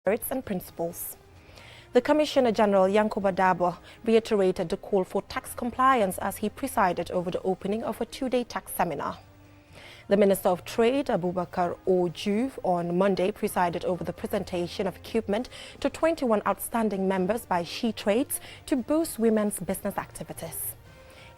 spirits and principles. The Commissioner General Yankuba Dabo reiterated the call for tax compliance as he presided over the opening of a two-day tax seminar. The Minister of Trade, Abubakar Ojuv, on Monday presided over the presentation of equipment to 21 outstanding members by She Trades to boost women's business activities.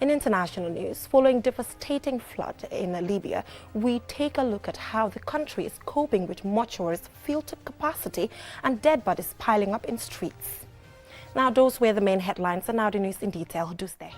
In international news, following devastating flood in Libya, we take a look at how the country is coping with mortuaries filled to capacity and dead bodies piling up in streets. Now, those were the main headlines, and now the news in detail. Do stay.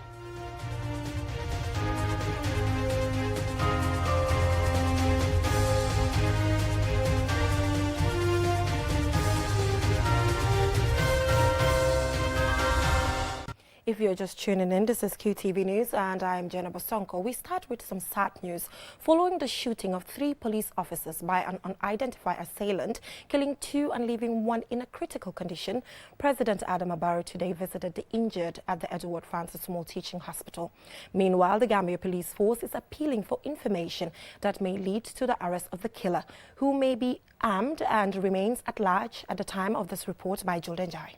If you're just tuning in, this is QTV News and I'm Jenna Bosonko. We start with some sad news. Following the shooting of 3 police officers by an unidentified assailant, killing 2 and leaving 1 in a critical condition, President Adama Barrow today visited the injured at the Edward Francis Small Teaching Hospital. Meanwhile, the Gambia Police Force is appealing for information that may lead to the arrest of the killer, who may be armed and remains at large at the time of this report by Jordan Jai.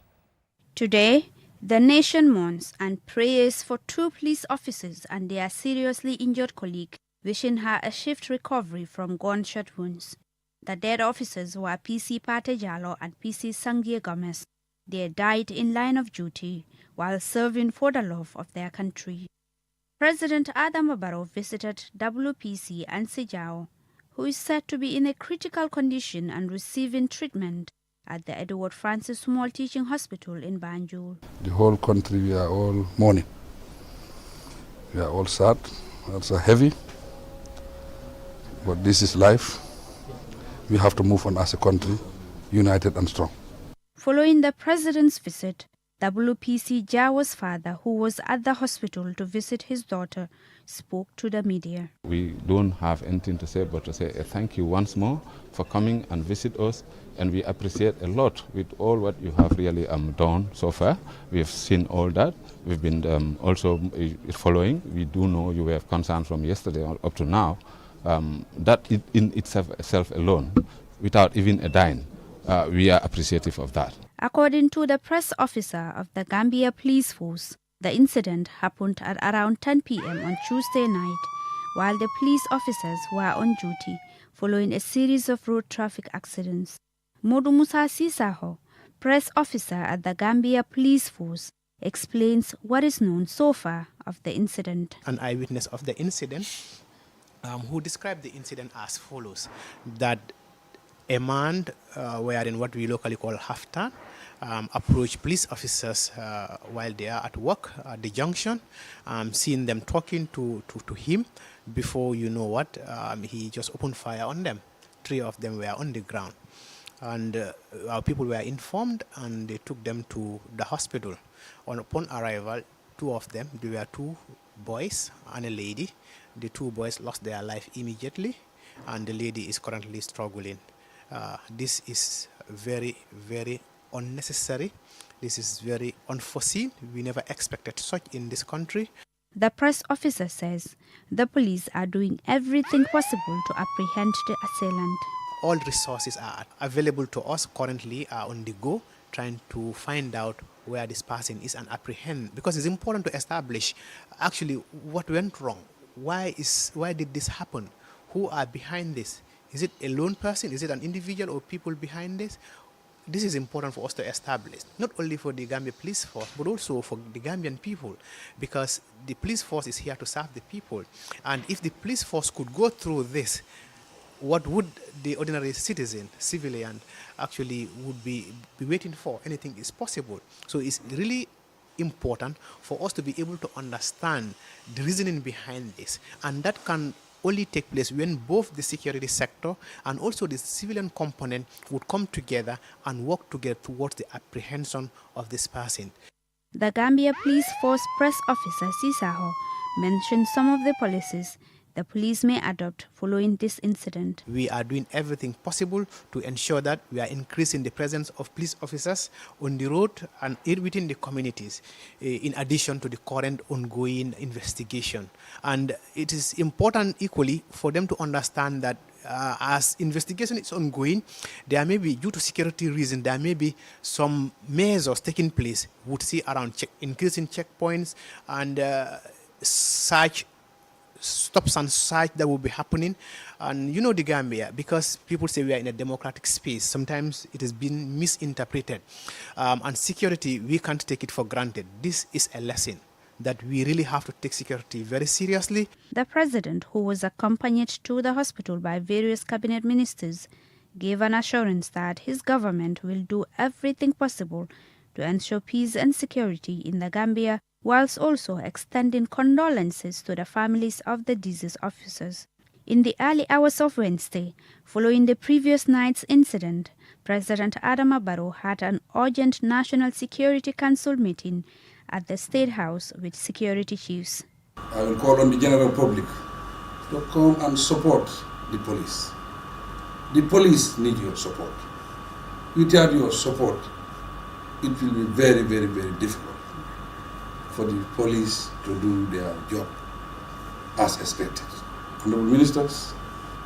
Today, the nation mourns and prays for 2 police officers and their seriously injured colleague, wishing her a swift recovery from gunshot wounds. The dead officers were PC Pate Jalo and PC Sangie Gomez. They died in line of duty while serving for the love of their country. President Adama Barrow visited WPC and Sejao, who is said to be in a critical condition and receiving treatment at the Edward Francis Small Teaching Hospital in Banjul. The whole country, we are all mourning. We are all sad, also heavy, but this is life. We have to move on as a country, united and strong. Following the president's visit, WPC Jawa's father, who was at the hospital to visit his daughter, spoke to the media. We don't have anything to say but to say a thank you once more for coming and visit us, and we appreciate a lot with all what you have really done so far. We have seen all that. We've been also following. We do know you have concerns from yesterday up to now. That in itself alone, without even a dime, we are appreciative of that. According to the press officer of the Gambia Police Force, the incident happened at around 10 p.m. on Tuesday night, while the police officers were on duty following a series of road traffic accidents. Modu Musa Sisaho, press officer at the Gambia Police Force, explains what is known so far of the incident. An eyewitness of the incident who described the incident as follows: that a man wearing what we locally call haftan approached police officers while they are at work at the junction, seeing them talking to him. Before you know what, he just opened fire on them. 3 of them were on the ground. And our people were informed and they took them to the hospital. Upon arrival, 2 of them, there were 2 boys and a lady. The 2 boys lost their life immediately and the lady is currently struggling. This is very, very unnecessary. This is very unforeseen. We never expected such in this country. The press officer says the police are doing everything possible to apprehend the assailant. All resources are available to us currently, are on the go, trying to find out where this person is and apprehend, because it's important to establish actually what went wrong. Why did this happen? Who are behind this? Is it a lone person? Is it an individual or people behind this? This is important for us to establish, not only for the Gambia Police Force, but also for the Gambian people, because the police force is here to serve the people. And if the police force could go through this, what would the ordinary citizen, civilian, actually would be waiting for? Anything is possible. So it's really important for us to be able to understand the reasoning behind this. And that can only take place when both the security sector and also the civilian component would come together and work together towards the apprehension of this person. The Gambia Police Force press officer Sisaho mentioned some of the policies the police may adopt following this incident. We are doing everything possible to ensure that we are increasing the presence of police officers on the road and within the communities, in addition to the current ongoing investigation. And it is important equally for them to understand that as investigation is ongoing, there may be, due to security reasons, there may be some measures taking place. Would see around increasing checkpoints and such stops and search that will be happening. And you know the Gambia, because people say we are in a democratic space, sometimes it has been misinterpreted. And security, we can't take it for granted. This is a lesson that we really have to take security very seriously. The president, who was accompanied to the hospital by various cabinet ministers, gave an assurance that his government will do everything possible to ensure peace and security in the Gambia, whilst also extending condolences to the families of the deceased officers. In the early hours of Wednesday, following the previous night's incident, President Adama Barrow had an urgent National Security Council meeting at the State House with security chiefs. I will call on the general public to come and support the police. The police need your support. Without your support, it will be very, very, very difficult for the police to do their job as expected. Honorable ministers,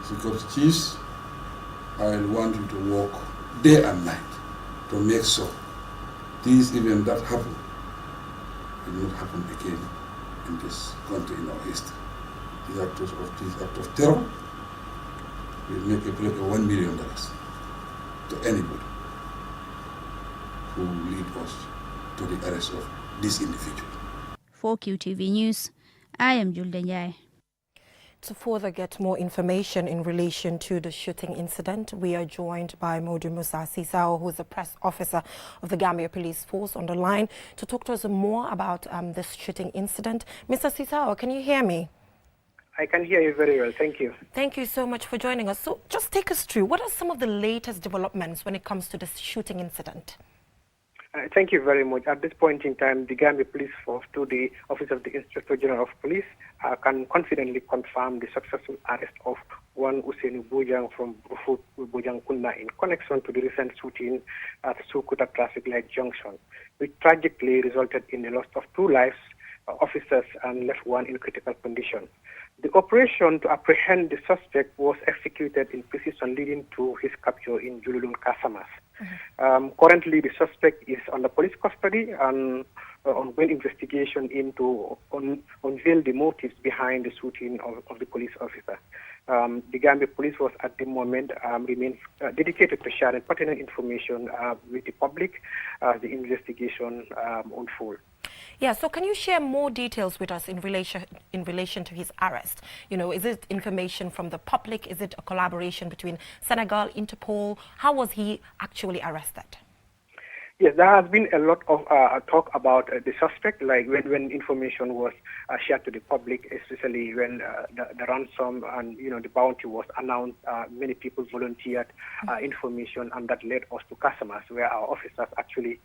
security chiefs, I want you to work day and night to make sure these events that happen will not happen again in this country, in our history. These acts of terror will make a play $1 million to anybody who will lead us to the arrest of this individual. For QTV News, I am Julde Njai. To further get more information in relation to the shooting incident, we are joined by Modu Musa Sisao, who is a press officer of the Gambia Police Force, on the line to talk to us more about this shooting incident. Mr. Sisao, can you hear me? I can hear you very well. Thank you. Thank you so much for joining us. So just take us through, what are some of the latest developments when it comes to this shooting incident? Thank you very much. At this point in time, the Gambia Police Force, to the Office of the Inspector General of Police, can confidently confirm the successful arrest of one Usaini Bojang from Bojang Kunda in connection to the recent shooting at Sukuta Traffic Light Junction, which tragically resulted in the loss of 2 lives, officers, and left one in critical condition. The operation to apprehend the suspect was executed in precision, leading to his capture in Jululun, Casamas. Currently, the suspect is under police custody and ongoing investigation into unveil the motives behind the shooting of the police officer. The Gambia Police Force at the moment remains dedicated to sharing pertinent information with the public as the investigation unfolds. Yeah, so can you share more details with us in relation to his arrest? You know, is it information from the public? Is it a collaboration between Senegal, Interpol? How was he actually arrested? Yes, there has been a lot of talk about the suspect, like when information was shared to the public, especially when the ransom and the bounty was announced. Many people volunteered information, and that led us to Casamas, where our officers actually,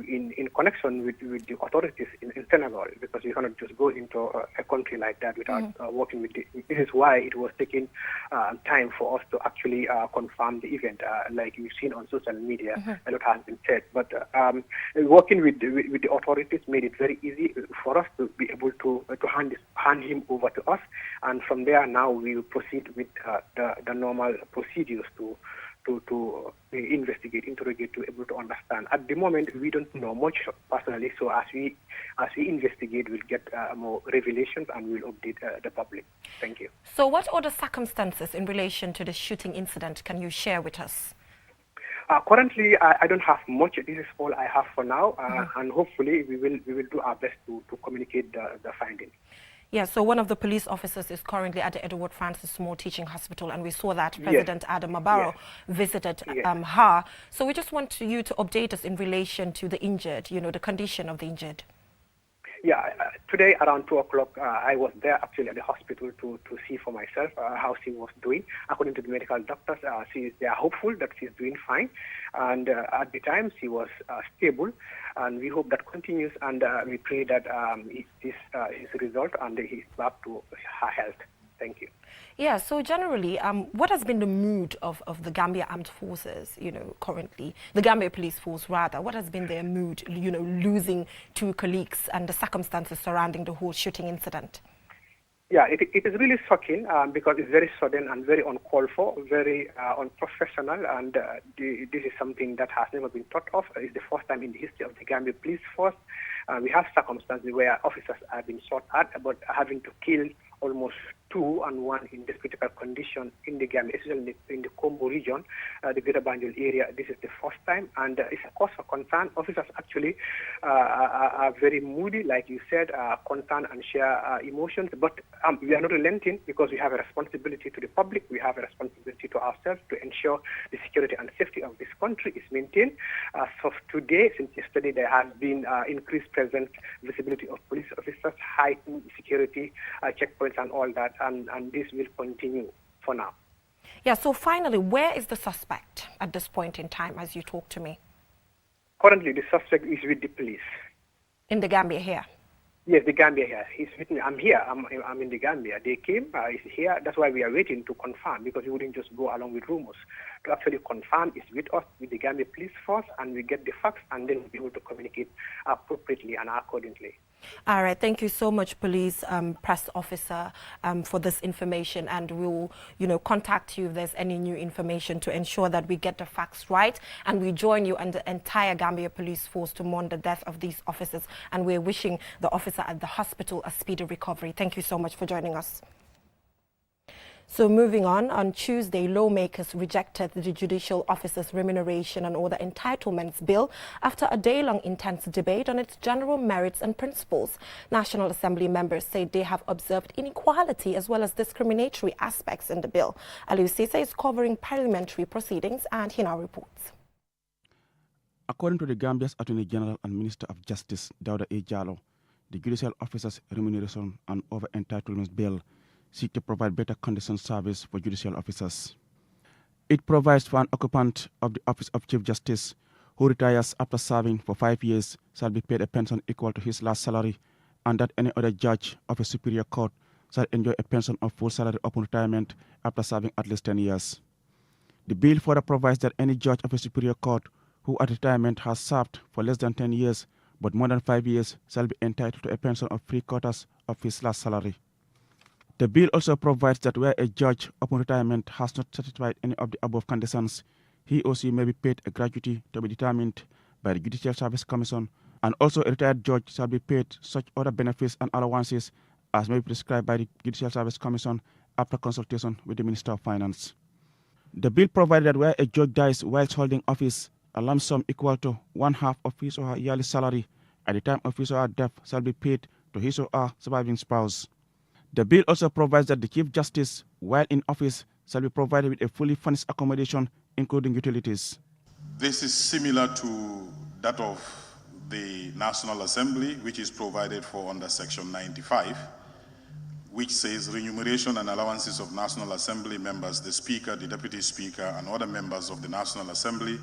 in connection with the authorities in Senegal, because you cannot just go into a country like that without working with the. This is why it was taking time for us to actually confirm the event. Like you've seen on social media, a lot has been said. But working with the authorities made it very easy for us to be able to hand him over to us, and from there now we will proceed with the normal procedures to investigate, interrogate, to able to understand. At the moment, we don't know much personally, so as we investigate, we'll get more revelations and we'll update the public. Thank you. So what other circumstances in relation to the shooting incident can you share with us? Currently, I don't have much. This is all I have for now, and hopefully we will do our best to communicate the findings. Yeah, so one of the police officers is currently at the Edward Francis Small Teaching Hospital, and we saw that President Adama Barrow visited her. So we just want you to update us in relation to the injured, the condition of the injured. Yeah, today around 2 o'clock, I was there actually at the hospital to see for myself how she was doing. According to the medical doctors, they are hopeful that she's doing fine. And at the time, she was stable. And we hope that continues. And we pray that his result and he's back to her health. Thank you. Yeah, so generally, what has been the mood of the Gambia Armed Forces, currently? The Gambia Police Force, rather. What has been their mood, losing 2 colleagues and the circumstances surrounding the whole shooting incident? Yeah, it is really shocking because it's very sudden and very uncalled for, very unprofessional, and this is something that has never been thought of. It's the first time in the history of the Gambia Police Force. We have circumstances where officers have been shot at, but having to kill almost 2 and 1 in this critical condition in the Gambia, especially in the Combo region, the Greater Banjul area. This is the first time, and it's a cause for concern. Officers actually are very moody, like you said, concerned and share emotions, but we are not relenting because we have a responsibility to the public. We have a responsibility to ourselves to ensure the security and safety of this country is maintained. So today, since yesterday, there has been increased presence, visibility of police officers, heightened security checkpoints and all that, and this will continue for now. Yeah, so finally, where is the suspect at this point in time as you talk to me? Currently, the suspect is with the police. In the Gambia here? Yes, the Gambia here. He's with me. I'm here. I'm in the Gambia. They came. He's here. That's why we are waiting to confirm, because we wouldn't just go along with rumors. To actually confirm is with us, with the Gambia Police Force, and we get the facts, and then we'll be able to communicate appropriately and accordingly. All right. Thank you so much, police press officer, for this information, and we'll, contact you if there's any new information to ensure that we get the facts right, and we join you and the entire Gambia Police Force to mourn the death of these officers, and we're wishing the officer at the hospital a speedy recovery. Thank you so much for joining us. So moving on Tuesday, lawmakers rejected the judicial officers' remuneration and other entitlements bill after a day-long intense debate on its general merits and principles. National Assembly members say they have observed inequality as well as discriminatory aspects in the bill. Aliu Sisa is covering parliamentary proceedings, and he now reports. According to the Gambia's Attorney General and Minister of Justice, Dauda A. Jallow, the judicial officers' remuneration and other entitlements bill seek to provide better conditions service for judicial officers. It provides for an occupant of the Office of Chief Justice who retires after serving for 5 years shall be paid a pension equal to his last salary, and that any other judge of a superior court shall enjoy a pension of full salary upon retirement after serving at least 10 years. The bill further provides that any judge of a superior court who at retirement has served for less than 10 years but more than 5 years shall be entitled to a pension of 3/4 of his last salary. The bill also provides that where a judge upon retirement has not satisfied any of the above conditions, he or she may be paid a gratuity to be determined by the Judicial Service Commission, and also a retired judge shall be paid such other benefits and allowances as may be prescribed by the Judicial Service Commission after consultation with the Minister of Finance. The bill provided that where a judge dies whilst holding office, a lump sum equal to 1/2 of his or her yearly salary at the time of his or her death shall be paid to his or her surviving spouse. The bill also provides that the Chief Justice, while in office, shall be provided with a fully furnished accommodation, including utilities. This is similar to that of the National Assembly, which is provided for under Section 95, which says remuneration and allowances of National Assembly members, the Speaker, the Deputy Speaker, and other members of the National Assembly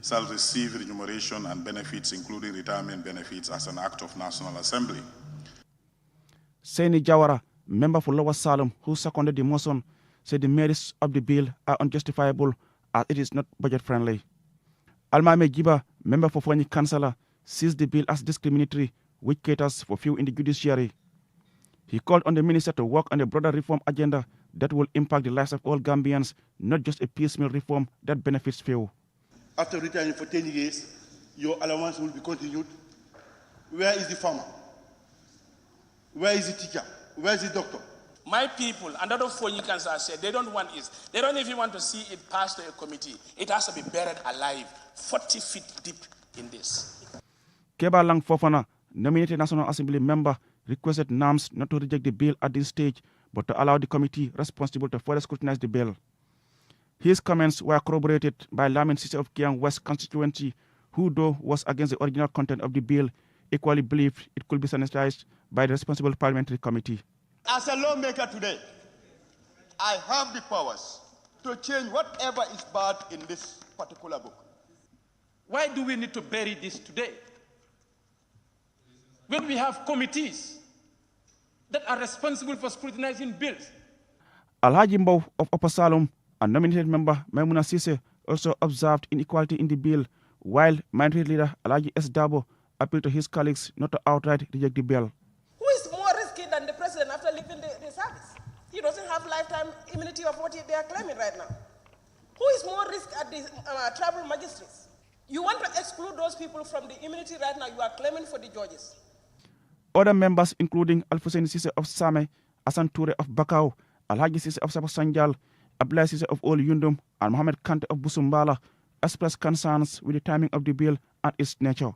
shall receive remuneration and benefits, including retirement benefits, as an act of National Assembly. Seni Jawara, member for Lower Salem, who seconded the motion, said the merits of the bill are unjustifiable as it is not budget-friendly. Almame Jiba, member for Fonyi Councillor, sees the bill as discriminatory, which caters for few in the judiciary. He called on the minister to work on a broader reform agenda that will impact the lives of all Gambians, not just a piecemeal reform that benefits few. After retiring for 10 years, your allowance will be continued. Where is the farmer? Where is the teacher? Where is the doctor? My people, and other Fonyi Council said they don't want it. They don't even want to see it pass to a committee. It has to be buried alive, 40 feet deep in this. Keba Lang Fofana, nominated National Assembly member, requested NAMS not to reject the bill at this stage, but to allow the committee responsible to further scrutinize the bill. His comments were corroborated by Lamin Sise of Kiang West constituency, who though was against the original content of the bill, equally believed it could be sanitized by the responsible parliamentary committee. As a lawmaker today, I have the powers to change whatever is bad in this particular book. Why do we need to bury this today? When we have committees that are responsible for scrutinizing bills. Alhaji Mbow of Upper Salem, a nominated member, Maimuna Sise, also observed inequality in the bill, while minority leader Alhaji S. Dabo appealed to his colleagues not to outright reject the bill. Who is more risky than the president after leaving the service? he doesn't have lifetime immunity of what they are claiming right now. Who is more risk at the tribal magistrates? You want to exclude those people from the immunity right now. You are claiming for the judges. Other members, including Alfousseni Sise of Same, Asan Toure of Bakau, Alhaji Sise of Sabo Sanjal, Abdullah Sise of Ol Yundum, and Mohamed Kante of Busumbala, expressed concerns with the timing of the bill and its nature.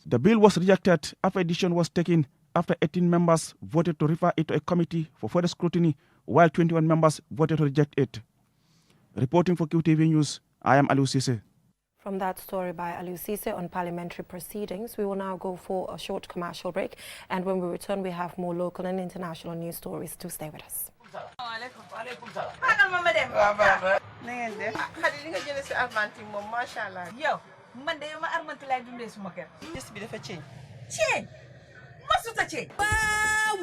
The bill was rejected after a decision was taken after 18 members voted to refer it to a committee for further scrutiny, while 21 members voted to reject it. Reporting for QTV News, I am Aliou Sise. From that story by Aliou Sise on parliamentary proceedings, we will now go for a short commercial break. And when we return, we have more local and international news stories. Do stay with us.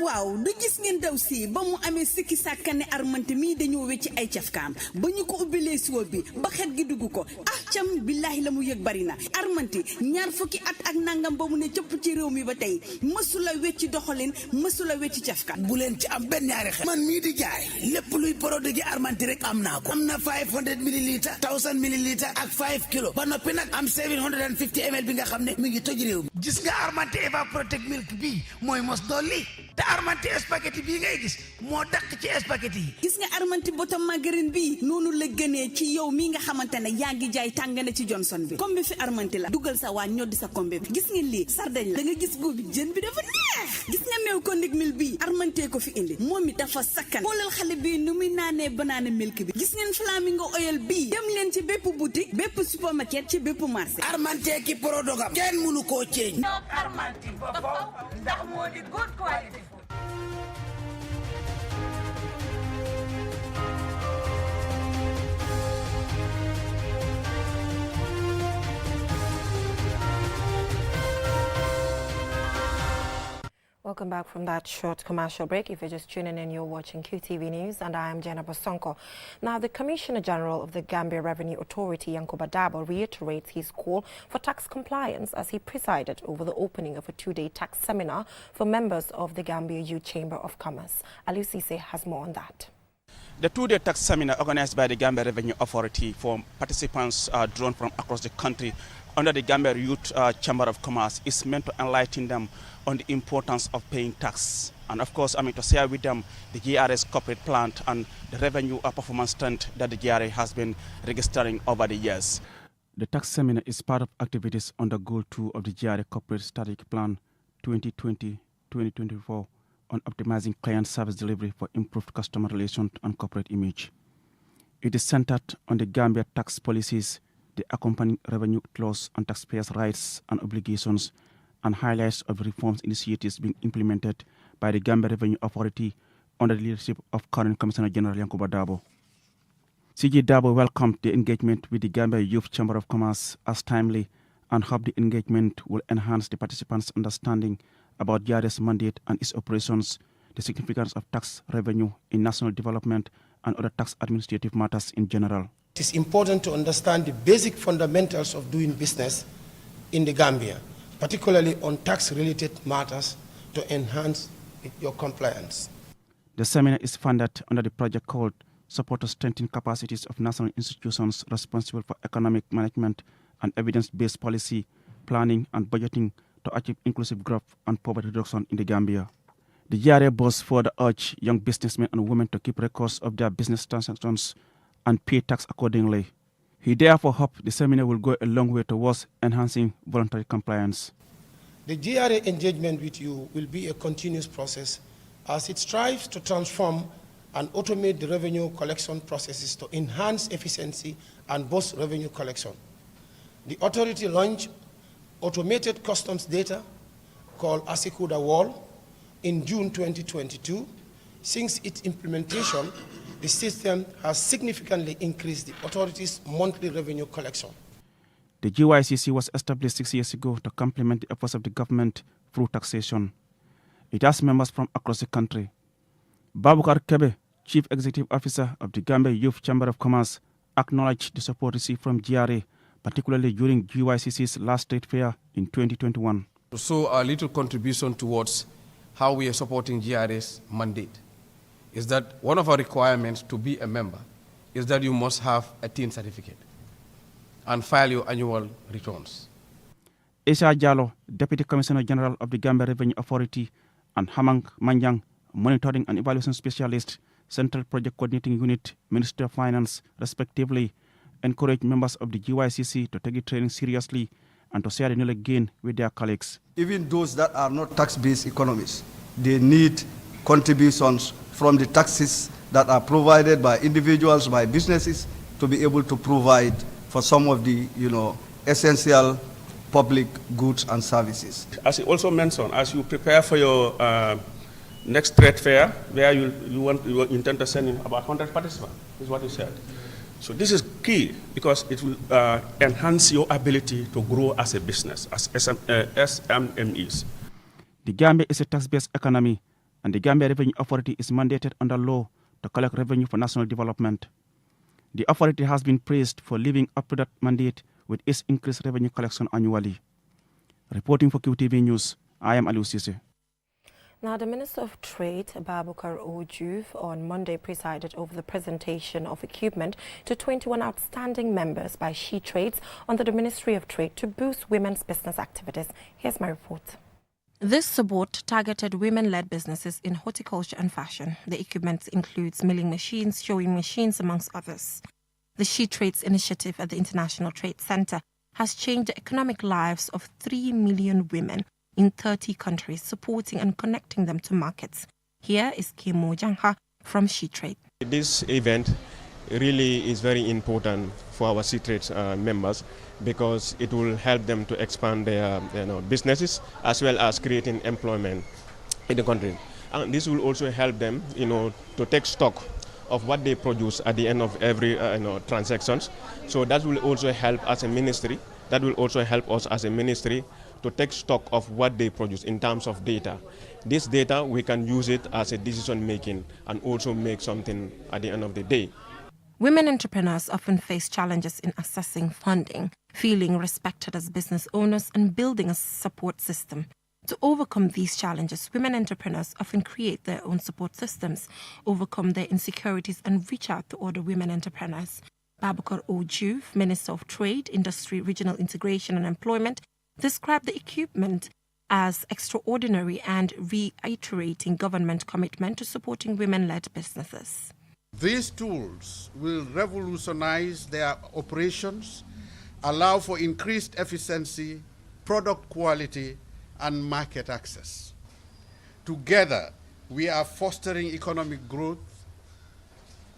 waaw du gis ngeen daw si ba mu amee sikki sàkkane armante mi dañoo wecc ay cafkaam ba ñu ko ubbilee siwo bi ba xet gi dugg ko cam billahi la mu yëg bari na armante ñaar fukki at ak nangam ba mu ne cëpp ci réew mi ba tey mësula wecc doxalin mësula wecc cafka bu leen ci am benn ñaari xel man mii di jaay lépp luy produit gi armante rek am naa ko am na 500 millilitres 1000 millilitres ak 5 kilos ba noppi nag am 750 ml bi nga xam ne mi ngi toj réew mi gis nga armante Evaprotect milk bi mooy mos dolli te armante spaghetti bii ngay gis moo dàq ci spaghetti yi gis nga armante bottom margarine bi noonu la gënee ci yow mi nga xamante ne yaa ngi jaay tàngane ci Johnson bi comme bi fi armante la dugal sa waa ñoddi sa kombe bi gis ngeen lii sardañ la da nga gis góobi jën bi dafa neex gis nga meew ko ndig mil bi armante ko fi indi moom mi dafa sakkan xoolal xale bi nu muy naanee banana milk bi gis ngeen flamingo oil bi dem leen ci bépp boutique bépp supermarket ci bépp marché armante ki prodogam kenn mënu koo ceeñ armante ba ndax moo di good quality. Welcome back from that short commercial break. If you're just tuning in, you're watching QTV News, and I am Jenna Bosonko. Now, the Commissioner General of the Gambia Revenue Authority, Yankuba Dabo, reiterates his call for tax compliance as he presided over the opening of a two-day tax seminar for members of the Gambia Youth Chamber of Commerce. Aliou Sise has more on that. The two-day tax seminar organized by the Gambia Revenue Authority for participants drawn from across the country under the Gambia Youth Chamber of Commerce is meant to enlighten them on the importance of paying tax. And of course, to share with them the GRA's corporate plan and the revenue performance trend that the GRA has been registering over the years. The tax seminar is part of activities under Goal 2 of the GRA Corporate Strategic Plan 2020-2024 on optimizing client service delivery for improved customer relations and corporate image. It is centered on the Gambia tax policies, the accompanying revenue clause and taxpayers' rights and obligations, and highlights of reforms initiatives being implemented by the Gambia Revenue Authority under the leadership of current Commissioner General Yankuba Dabo. CG Dabo welcomed the engagement with the Gambia Youth Chamber of Commerce as timely and hoped the engagement will enhance the participants' understanding about GRA's mandate and its operations, the significance of tax revenue in national development, and other tax administrative matters in general. It is important to understand the basic fundamentals of doing business in the Gambia, particularly on tax-related matters, to enhance your compliance. The seminar is funded under the project called Support to Strengthen Capacities of National Institutions Responsible for Economic Management and Evidence-Based Policy, Planning and Budgeting to achieve inclusive growth and poverty reduction in the Gambia. The GRA boss further urged young businessmen and women to keep records of their business transactions and pay tax accordingly. He therefore hoped the seminar will go a long way towards enhancing voluntary compliance. The GRA engagement with you will be a continuous process as it strives to transform and automate the revenue collection processes to enhance efficiency and boost revenue collection. The authority launched automated customs data called Asikuda Wall in June 2022. Since its implementation, the system has significantly increased the authority's monthly revenue collection. The GYCC was established 6 years ago to complement the efforts of the government through taxation. It has members from across the country. Babukar Kebe, Chief Executive Officer of the Gambia Youth Chamber of Commerce, acknowledged the support received from GRA, particularly during GYCC's last trade fair in 2021. To show a little contribution towards how we are supporting GRA's mandate. is that one of our requirements to be a member is that you must have a TIN certificate and file your annual returns. Isa Jallo, Deputy Commissioner General of the Gambia Revenue Authority, and Hamang Manjang, Monitoring and Evaluation Specialist, Central Project Coordinating Unit, Ministry of Finance, respectively, encourage members of the GYCC to take the training seriously and to share the knowledge gained with their colleagues. Even those that are not tax-based economists, they need contributions from the taxes that are provided by individuals, by businesses, to be able to provide for some of the, essential public goods and services. As you also mentioned, as you prepare for your next trade fair, where you intend to send in about 100 participants, is what you said. So this is key because it will enhance your ability to grow as a business, as SMMEs. The Gambia is a tax-based economy, and the Gambia Revenue Authority is mandated under law to collect revenue for national development. The authority has been praised for living up to that mandate with its increased revenue collection annually. Reporting for QTV News, I am Aliou Cissé. Now, the Minister of Trade, Babukar Ojuv, on Monday presided over the presentation of equipment to 21 outstanding members by She Trades under the Ministry of Trade to boost women's business activities. Here's my report. This support targeted women-led businesses in horticulture and fashion. The equipment includes milling machines, sewing machines, amongst others. The She Trades initiative at the International Trade Center has changed the economic lives of 3 million women in 30 countries, supporting and connecting them to markets. Here is Kimo Jangha from She Trade. This event really is very important for our She Trades members because it will help them to expand their businesses as well as creating employment in the country. And this will also help them to take stock of what they produce at the end of every transactions. So that will also help as a ministry. That will also help us as a ministry to take stock of what they produce in terms of data. This data, we can use it as a decision making and also make something at the end of the day. Women entrepreneurs often face challenges in accessing funding, feeling respected as business owners, and building a support system. To overcome these challenges, women entrepreneurs often create their own support systems, overcome their insecurities, and reach out to other women entrepreneurs. Babukar Ojuv, Minister of Trade, Industry, Regional Integration and Employment, described the equipment as extraordinary and reiterating government commitment to supporting women-led businesses. These tools will revolutionize their operations, allow for increased efficiency, product quality, and market access. Together, we are fostering economic growth,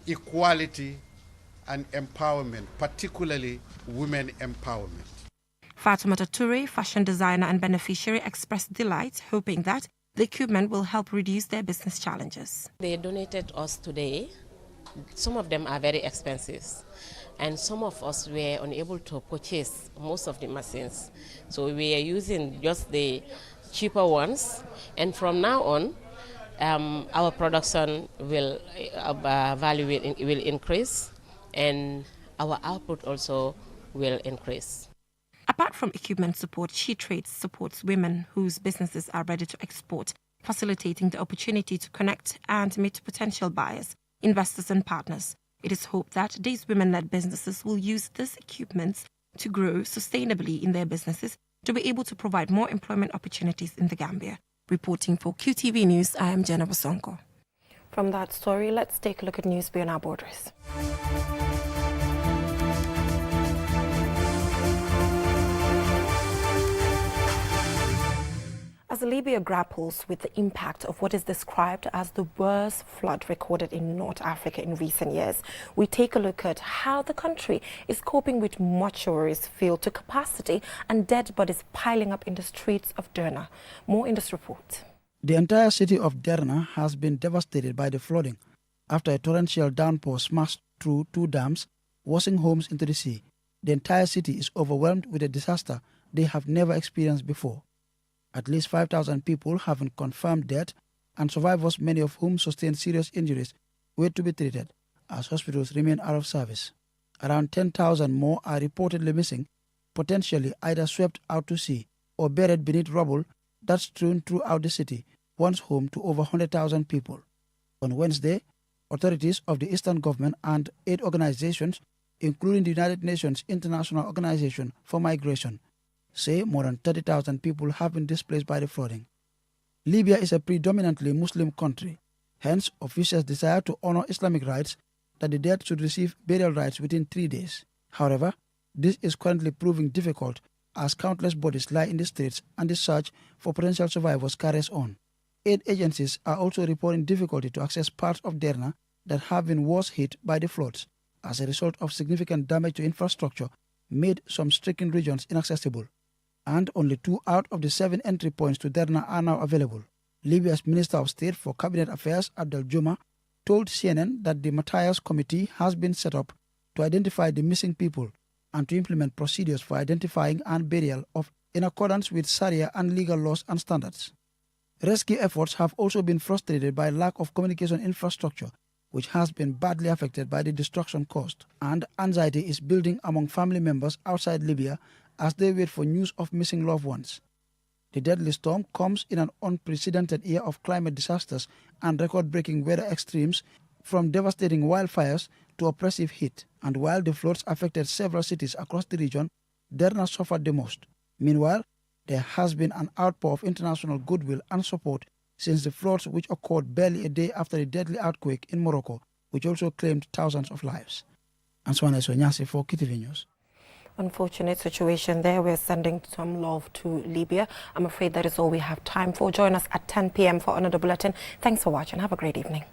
equality, and empowerment, particularly women empowerment. Fatoumata Toure, fashion designer and beneficiary, expressed delight, hoping that the equipment will help reduce their business challenges. They donated us today. Some of them are very expensive, and some of us were unable to purchase most of the machines. So we are using just the cheaper ones, and from now on, our production will will increase, and our output also will increase. Apart from equipment support, She Trades supports women whose businesses are ready to export, facilitating the opportunity to connect and meet potential buyers, investors and partners. It is hoped that these women-led businesses will use these equipments to grow sustainably in their businesses to be able to provide more employment opportunities in the Gambia. Reporting for QTV News, I am Jenna Bosonko. From that story, let's take a look at news beyond our borders. As Libya grapples with the impact of what is described as the worst flood recorded in North Africa in recent years, we take a look at how the country is coping with mortuaries filled to capacity and dead bodies piling up in the streets of Derna. More in this report. The entire city of Derna has been devastated by the flooding after a torrential downpour smashed through 2 dams, washing homes into the sea. The entire city is overwhelmed with a disaster they have never experienced before. At least 5,000 people have been confirmed dead, and survivors, many of whom sustained serious injuries, wait to be treated as hospitals remain out of service. Around 10,000 more are reportedly missing, potentially either swept out to sea or buried beneath rubble that's strewn throughout the city, once home to over 100,000 people. On Wednesday, authorities of the Eastern Government and aid organizations, including the United Nations International Organization for Migration, say more than 30,000 people have been displaced by the flooding. Libya is a predominantly Muslim country. Hence, officials desire to honor Islamic rites that the dead should receive burial rites within 3 days. However, this is currently proving difficult as countless bodies lie in the streets and the search for potential survivors carries on. Aid agencies are also reporting difficulty to access parts of Derna that have been worse hit by the floods as a result of significant damage to infrastructure made some stricken regions inaccessible. And only 2 out of the 7 entry points to Derna are now available. Libya's Minister of State for Cabinet Affairs, Abdel Juma, told CNN that the Matthias Committee has been set up to identify the missing people and to implement procedures for identifying and burial of in accordance with Sharia and legal laws and standards. Rescue efforts have also been frustrated by lack of communication infrastructure, which has been badly affected by the destruction caused, and anxiety is building among family members outside Libya as they wait for news of missing loved ones. The deadly storm comes in an unprecedented year of climate disasters and record-breaking weather extremes, from devastating wildfires to oppressive heat. And while the floods affected several cities across the region, Derna suffered the most. Meanwhile, there has been an outpour of international goodwill and support since the floods, which occurred barely a day after the deadly earthquake in Morocco, which also claimed thousands of lives. Antoine Sonyasi for KTV News. Unfortunate situation there. We're sending some love to Libya. I'm afraid that is all we have time for. Join us at 10 p.m. for another bulletin. Thanks for watching. Have a great evening.